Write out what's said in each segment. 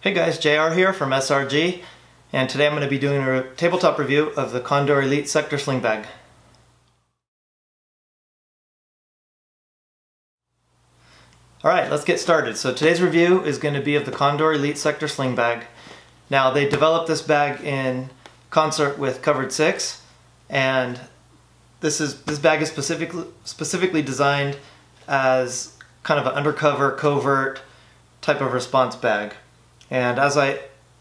Hey guys, JR here from SRG, and today I'm going to be doing a tabletop review of the Condor Elite Sector Sling Bag. Alright, let's get started. So today's review is going to be of the Condor Elite Sector Sling Bag. Now they developed this bag in concert with Covered 6, and this bag is specifically designed as kind of an undercover, covert type of response bag. And as I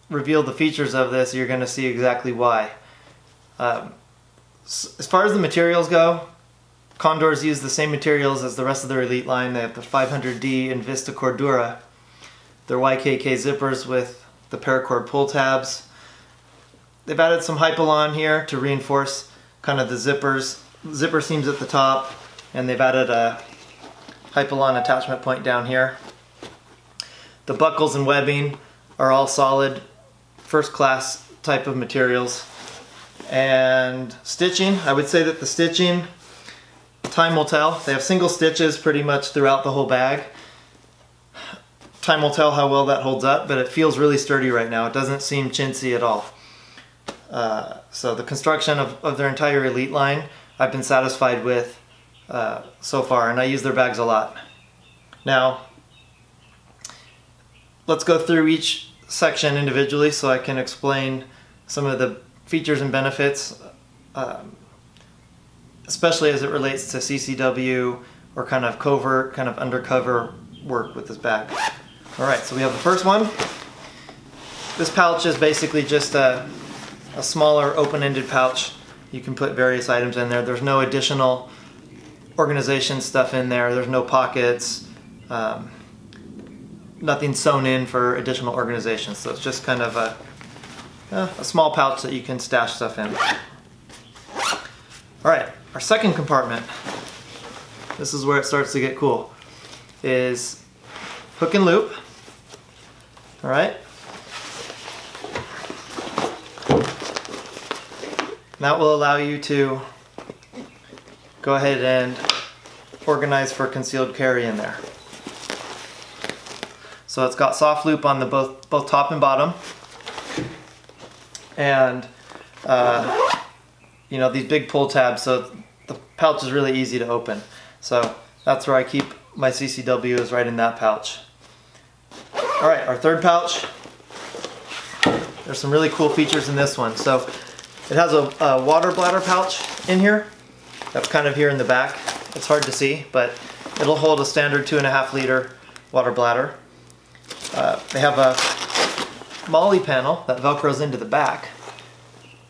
reveal the features of this, you're going to see exactly why. As far as the materials go, Condors use the same materials as the rest of their Elite line. They have the 500D and Vista Cordura. Their YKK zippers with the paracord pull tabs. They've added some Hypalon here to reinforce kind of the zipper seams at the top, and they've added a Hypalon attachment point down here. The buckles and webbing are all solid, first class type of materials. And stitching, I would say that the stitching, time will tell. They have single stitches pretty much throughout the whole bag. Time will tell how well that holds up, but it feels really sturdy right now. It doesn't seem chintzy at all. So the construction of their entire Elite line, I've been satisfied with so far, and I use their bags a lot. Now, let's go through each section individually so I can explain some of the features and benefits, especially as it relates to CCW or kind of covert, kind of undercover work with this bag. Alright, so we have the first one. This pouch is basically just a smaller open-ended pouch. You can put various items in there. There's no additional organization stuff in there. There's no pockets. Nothing sewn in for additional organization, so it's just kind of a small pouch that you can stash stuff in. Alright, our second compartment, this is where it starts to get cool, is hook and loop. Alright. That will allow you to go ahead and organize for concealed carry in there. So it's got soft loop on the both top and bottom, and you know, these big pull tabs, so the pouch is really easy to open. So that's where I keep my CCW, is right in that pouch. All right, our third pouch. There's some really cool features in this one. So it has a water bladder pouch in here. That's kind of here in the back. It's hard to see, but it'll hold a standard 2.5 liter water bladder. They have a MOLLE panel that velcros into the back,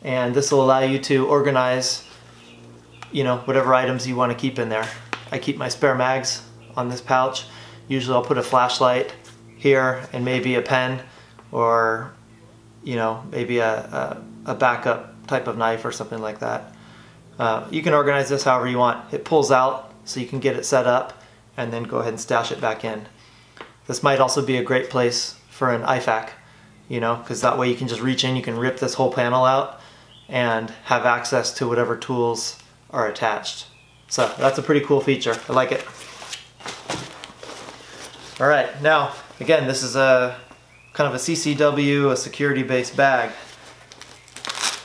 and this will allow you to organize, you know, whatever items you want to keep in there. I keep my spare mags on this pouch. Usually I'll put a flashlight here and maybe a pen, or you know, maybe a backup type of knife or something like that. You can organize this however you want. It pulls out so you can get it set up and then go ahead and stash it back in. This might also be a great place for an IFAK, you know, because that way you can just reach in, you can rip this whole panel out and have access to whatever tools are attached. So that's a pretty cool feature. I like it. Alright, now again, this is a kind of a CCW, a security-based bag.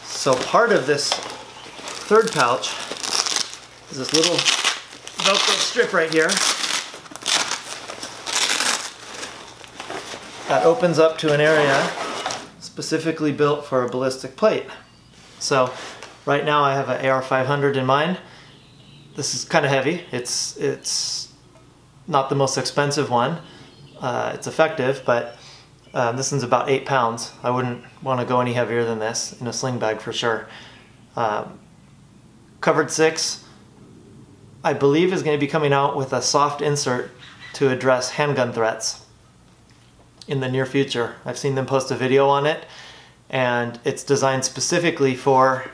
So part of this third pouch is this little Velcro strip right here that opens up to an area specifically built for a ballistic plate. So right now I have an AR-500 in mine. This is kind of heavy. It's not the most expensive one. It's effective, but this one's about 8 pounds. I wouldn't want to go any heavier than this in a sling bag for sure. Covered 6, I believe, is going to be coming out with a soft insert to address handgun threats in the near future. I've seen them post a video on it, and it's designed specifically for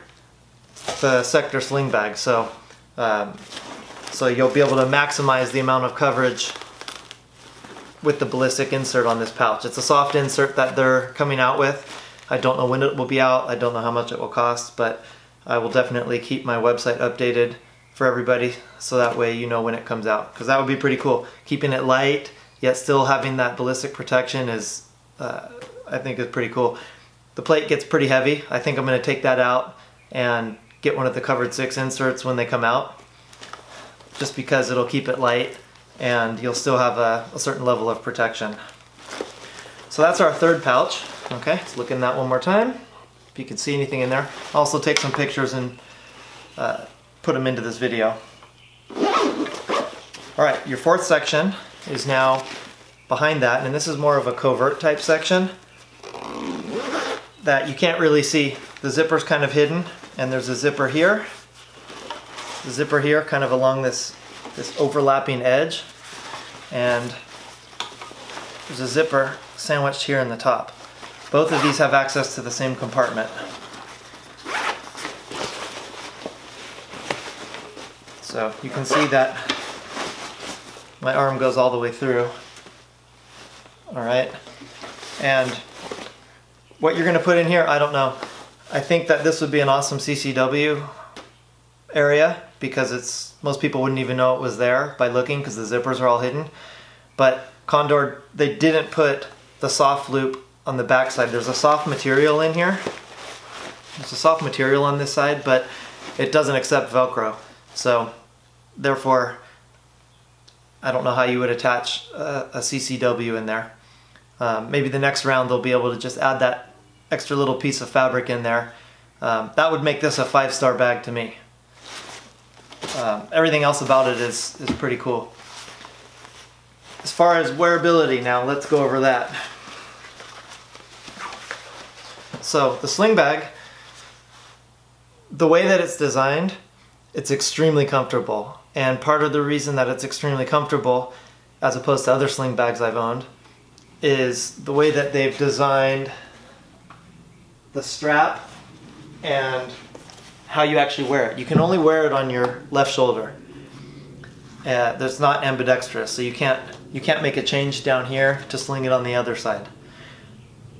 the Sector Sling Bag. So, so you'll be able to maximize the amount of coverage with the ballistic insert on this pouch. It's a soft insert that they're coming out with. I don't know when it will be out. I don't know how much it will cost, but I will definitely keep my website updated for everybody so that way you know when it comes out, because that would be pretty cool. Keeping it light yet still having that ballistic protection is I think is pretty cool. The plate gets pretty heavy. I think I'm going to take that out and get one of the covered 6 inserts when they come out, just because it'll keep it light and you'll still have a certain level of protection. So that's our third pouch. Okay, let's look in that one more time. If you can see anything in there. I'll also take some pictures and put them into this video. Alright, your fourth section is now behind that, and this is more of a covert type section that you can't really see. The zipper's kind of hidden, and there's a zipper here, the zipper here kind of along this overlapping edge, and there's a zipper sandwiched here in the top. Both of these have access to the same compartment. So you can see that my arm goes all the way through. Alright, and what you're going to put in here, I don't know. I think that this would be an awesome CCW area because most people wouldn't even know it was there by looking because the zippers are all hidden. But Condor, they didn't put the soft loop on the back side. There's a soft material in here. There's a soft material on this side, but it doesn't accept Velcro. So therefore, I don't know how you would attach a CCW in there. Maybe the next round they'll be able to just add that extra little piece of fabric in there. That would make this a 5-star bag to me. Everything else about it is pretty cool. As far as wearability now, let's go over that. So the sling bag, the way that it's designed, it's extremely comfortable. And part of the reason that it's extremely comfortable, as opposed to other sling bags I've owned, is the way that they've designed the strap and how you actually wear it. You can only wear it on your left shoulder. There's not ambidextrous, so you can't make a change down here to sling it on the other side.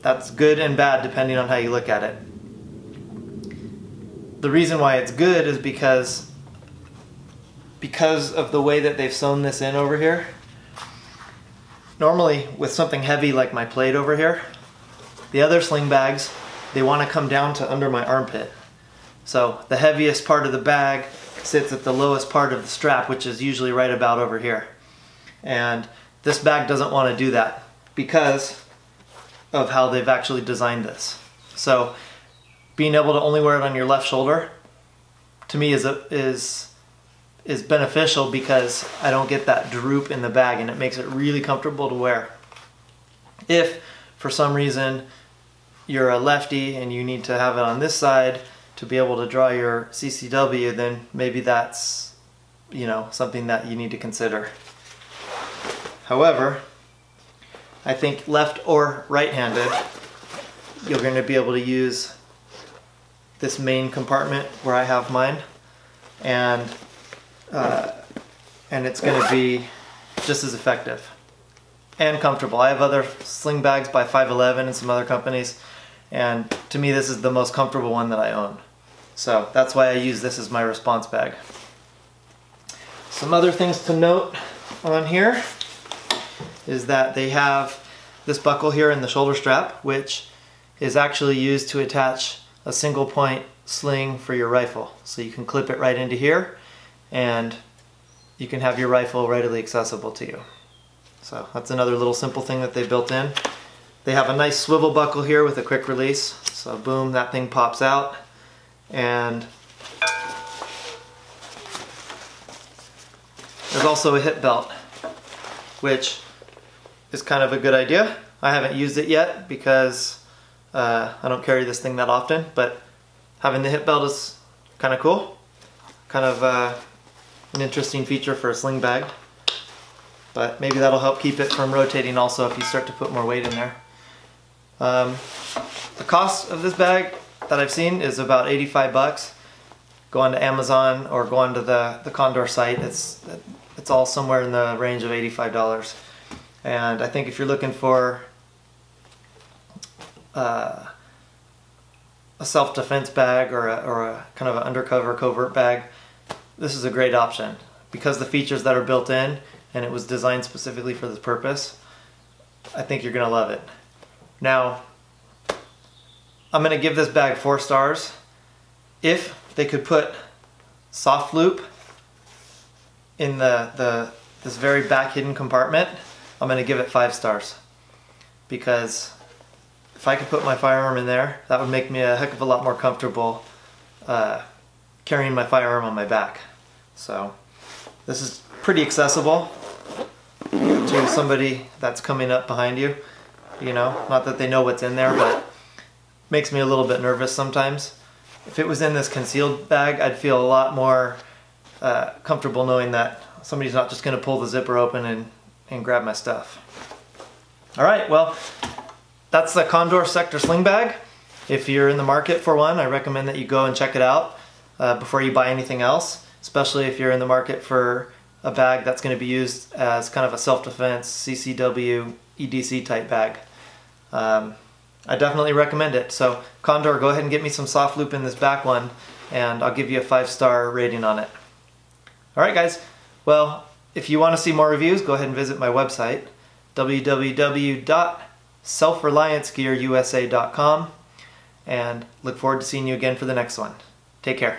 That's good and bad depending on how you look at it. The reason why it's good is because of the way that they've sewn this in over here. Normally with something heavy like my plate over here, the other sling bags, they want to come down to under my armpit. So the heaviest part of the bag sits at the lowest part of the strap, which is usually right about over here. And this bag doesn't want to do that because of how they've actually designed this. So being able to only wear it on your left shoulder, to me is beneficial because I don't get that droop in the bag, and it makes it really comfortable to wear. If for some reason you're a lefty and you need to have it on this side to be able to draw your CCW, then maybe that's, you know, something that you need to consider. However, I think left or right-handed, you're going to be able to use this main compartment where I have mine, and it's going to be just as effective and comfortable. I have other sling bags by 511 and some other companies, and to me this is the most comfortable one that I own. So that's why I use this as my response bag. Some other things to note on here is that they have this buckle here in the shoulder strap, which is actually used to attach a single point sling for your rifle. So you can clip it right into here and you can have your rifle readily accessible to you. So that's another little simple thing that they built in. They have a nice swivel buckle here with a quick release. So boom, that thing pops out. And there's also a hip belt, which is kind of a good idea. I haven't used it yet because I don't carry this thing that often, but having the hip belt is kind of cool. Kind of an interesting feature for a sling bag. But maybe that'll help keep it from rotating also if you start to put more weight in there. The cost of this bag that I've seen is about 85 bucks. Go onto Amazon or go onto the Condor site. It's all somewhere in the range of $85. And I think if you're looking for a self-defense bag or a kind of an undercover covert bag, this is a great option. Because the features that are built in and it was designed specifically for this purpose, I think you're going to love it. Now, I'm going to give this bag 4 stars. If they could put soft loop in this very back hidden compartment, I'm going to give it 5 stars. Because if I could put my firearm in there, that would make me a heck of a lot more comfortable carrying my firearm on my back. So this is pretty accessible to somebody that's coming up behind you. You know, not that they know what's in there, but makes me a little bit nervous sometimes. If it was in this concealed bag, I'd feel a lot more comfortable knowing that somebody's not just going to pull the zipper open and grab my stuff. Alright, well, that's the Condor Sector Sling Bag. If you're in the market for one, I recommend that you go and check it out before you buy anything else, especially if you're in the market for a bag that's going to be used as kind of a self-defense, CCW, EDC type bag. I definitely recommend it. So Condor, go ahead and get me some soft loop in this back one, and I'll give you a 5-star rating on it. Alright guys, well, if you want to see more reviews, go ahead and visit my website, www.selfreliancegearusa.com, and look forward to seeing you again for the next one. Take care.